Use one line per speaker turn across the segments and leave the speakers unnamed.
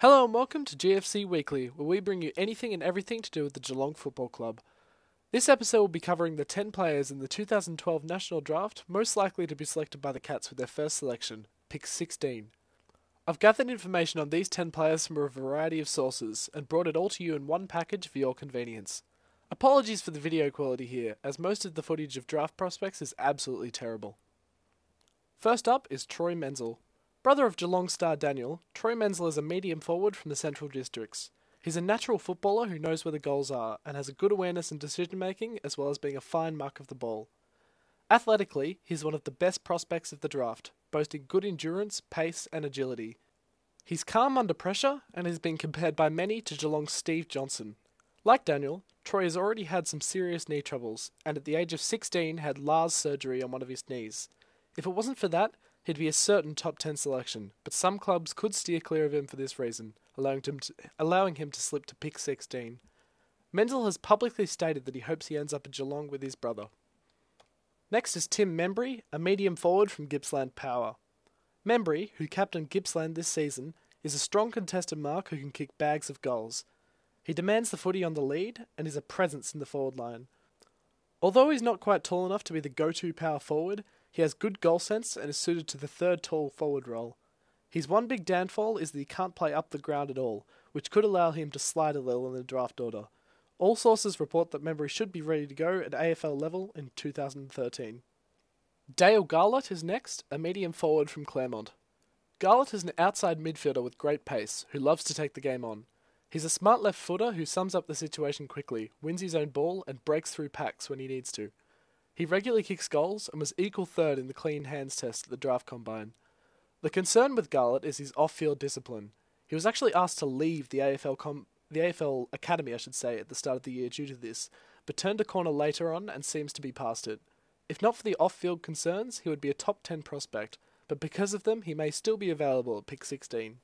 Hello and welcome to GFC Weekly, where we bring you anything and everything to do with the Geelong Football Club. This episode will be covering the 10 players in the 2012 National Draft most likely to be selected by the Cats with their first selection, pick 16. I've gathered information on these 10 players from a variety of sources and brought it all to you in one package for your convenience. Apologies for the video quality here, as most of the footage of draft prospects is absolutely terrible. First up is Troy Menzel. Brother of Geelong star Daniel, Troy Menzel is a medium forward from the Central Districts. He's a natural footballer who knows where the goals are and has a good awareness and decision making as well as being a fine mark of the ball. Athletically, he's one of the best prospects of the draft, boasting good endurance, pace and agility. He's calm under pressure and has been compared by many to Geelong's Steve Johnson. Like Daniel, Troy has already had some serious knee troubles and at the age of 16 had Lars surgery on one of his knees. If it wasn't for that, he'd be a certain top 10 selection, but some clubs could steer clear of him for this reason, allowing him to slip to pick 16. Menzel has publicly stated that he hopes he ends up at Geelong with his brother. Next is Tim Membry, a medium forward from Gippsland Power. Membry, who captained Gippsland this season, is a strong contested mark who can kick bags of goals. He demands the footy on the lead and is a presence in the forward line. Although he's not quite tall enough to be the go-to power forward, he has good goal sense and is suited to the third tall forward role. His one big downfall is that he can't play up the ground at all, which could allow him to slide a little in the draft order. All sources report that Membry should be ready to go at AFL level in 2013. Dayle Garlett is next, a medium forward from Claremont. Garlett is an outside midfielder with great pace, who loves to take the game on. He's a smart left footer who sums up the situation quickly, wins his own ball and breaks through packs when he needs to. He regularly kicks goals and was equal third in the clean hands test at the draft combine. The concern with Garlett is his off-field discipline. He was actually asked to leave the AFL Academy, at the start of the year due to this, but turned a corner later on and seems to be past it. If not for the off-field concerns, he would be a top 10 prospect, but because of them, he may still be available at pick 16.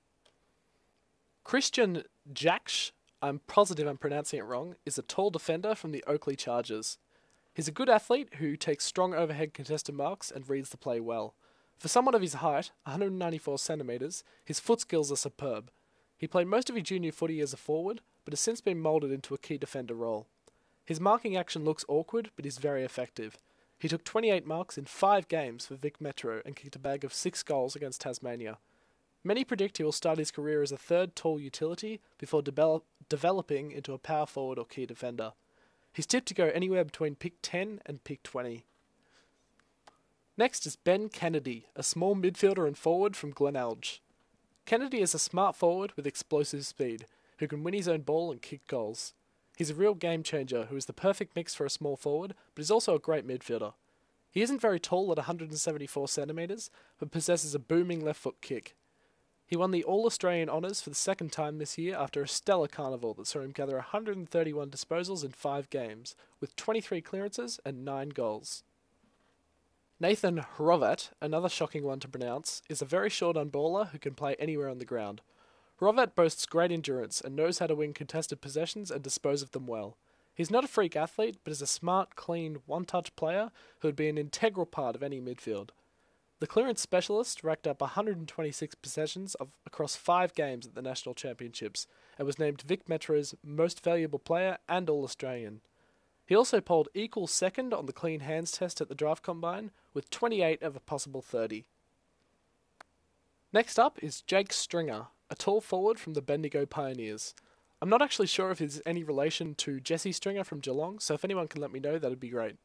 Christian Jaksch, I'm positive I'm pronouncing it wrong, is a tall defender from the Oakley Chargers. He's a good athlete who takes strong overhead contested marks and reads the play well. For someone of his height, 194 centimetres, his foot skills are superb. He played most of his junior footy as a forward, but has since been moulded into a key defender role. His marking action looks awkward, but is very effective. He took 28 marks in 5 games for Vic Metro and kicked a bag of 6 goals against Tasmania. Many predict he will start his career as a third tall utility before developing into a power forward or key defender. He's tipped to go anywhere between pick 10 and pick 20. Next is Ben Kennedy, a small midfielder and forward from Glenelg. Kennedy is a smart forward with explosive speed, who can win his own ball and kick goals. He's a real game changer who is the perfect mix for a small forward, but is also a great midfielder. He isn't very tall at 174 centimetres, but possesses a booming left foot kick. He won the All-Australian honours for the second time this year after a stellar carnival that saw him gather 131 disposals in 5 games, with 23 clearances and 9 goals. Nathan Hrovat, another shocking one to pronounce, is a very short unballer who can play anywhere on the ground. Hrovat boasts great endurance and knows how to win contested possessions and dispose of them well. He's not a freak athlete, but is a smart, clean, one-touch player who would be an integral part of any midfield. The clearance specialist racked up 126 possessions across 5 games at the National Championships and was named Vic Metro's most valuable player and All-Australian. He also polled equal second on the clean hands test at the draft combine with 28 of a possible 30. Next up is Jake Stringer, a tall forward from the Bendigo Pioneers. I'm not actually sure if he's any relation to Jesse Stringer from Geelong, so if anyone can let me know, that'd be great.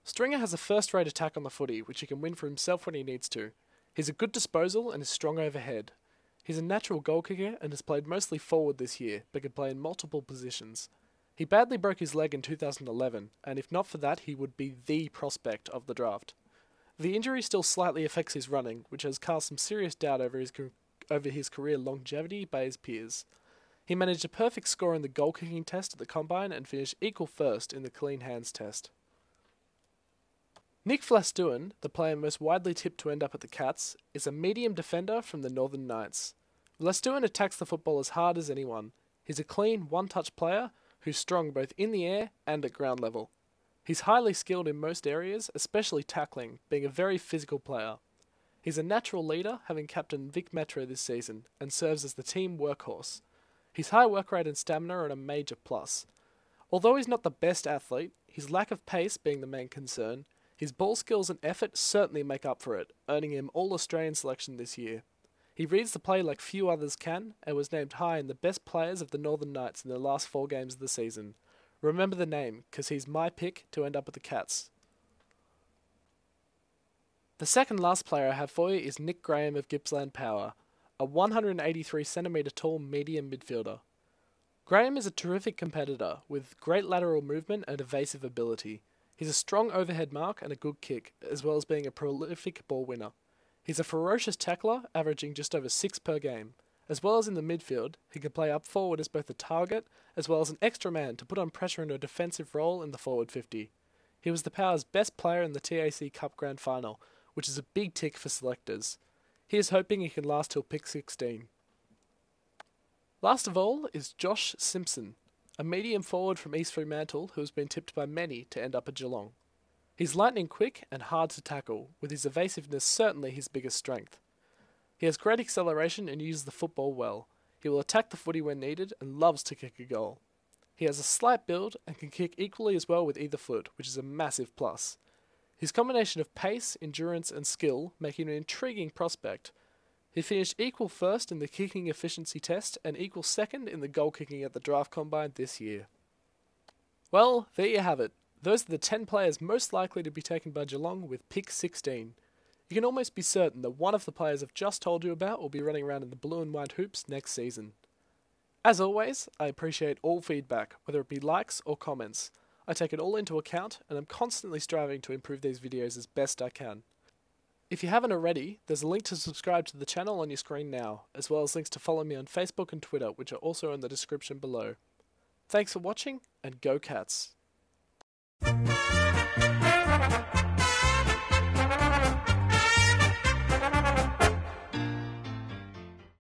Stringer has a first-rate attack on the footy, which he can win for himself when he needs to. He's a good disposal and is strong overhead. He's a natural goal kicker and has played mostly forward this year, but can play in multiple positions. He badly broke his leg in 2011, and if not for that, he would be the prospect of the draft. The injury still slightly affects his running, which has cast some serious doubt over his career longevity by his peers. He managed a perfect score in the goal-kicking test at the combine and finished equal first in the clean hands test. Nick Vlastuin, the player most widely tipped to end up at the Cats, is a medium defender from the Northern Knights. Vlastuin attacks the football as hard as anyone. He's a clean, one-touch player who's strong both in the air and at ground level. He's highly skilled in most areas, especially tackling, being a very physical player. He's a natural leader, having captained Vic Metro this season, and serves as the team workhorse. His high work rate and stamina are a major plus. Although he's not the best athlete, his lack of pace being the main concern, his ball skills and effort certainly make up for it, earning him All-Australian selection this year. He reads the play like few others can, and was named high in the best players of the Northern Knights in the last 4 games of the season. Remember the name, because he's my pick to end up with the Cats. The second last player I have for you is Nick Graham of Gippsland Power, a 183cm tall medium midfielder. Graham is a terrific competitor, with great lateral movement and evasive ability. He's a strong overhead mark and a good kick, as well as being a prolific ball winner. He's a ferocious tackler, averaging just over 6 per game. As well as in the midfield, he can play up forward as both a target, as well as an extra man to put on pressure in a defensive role in the forward 50. He was the Power's best player in the TAC Cup Grand Final, which is a big tick for selectors. He is hoping he can last till pick 16. Last of all is Josh Simpson, a medium forward from East Fremantle who has been tipped by many to end up at Geelong. He's lightning quick and hard to tackle, with his evasiveness certainly his biggest strength. He has great acceleration and uses the football well. He will attack the footy when needed and loves to kick a goal. He has a slight build and can kick equally as well with either foot, which is a massive plus. His combination of pace, endurance and skill make him an intriguing prospect. He finished equal first in the kicking efficiency test and equal second in the goal kicking at the draft combine this year. Well, there you have it. Those are the 10 players most likely to be taken by Geelong with pick 16. You can almost be certain that one of the players I've just told you about will be running around in the blue and white hoops next season. As always, I appreciate all feedback, whether it be likes or comments. I take it all into account, and I'm constantly striving to improve these videos as best I can. If you haven't already, there's a link to subscribe to the channel on your screen now, as well as links to follow me on Facebook and Twitter, which are also in the description below. Thanks for watching, and go Cats!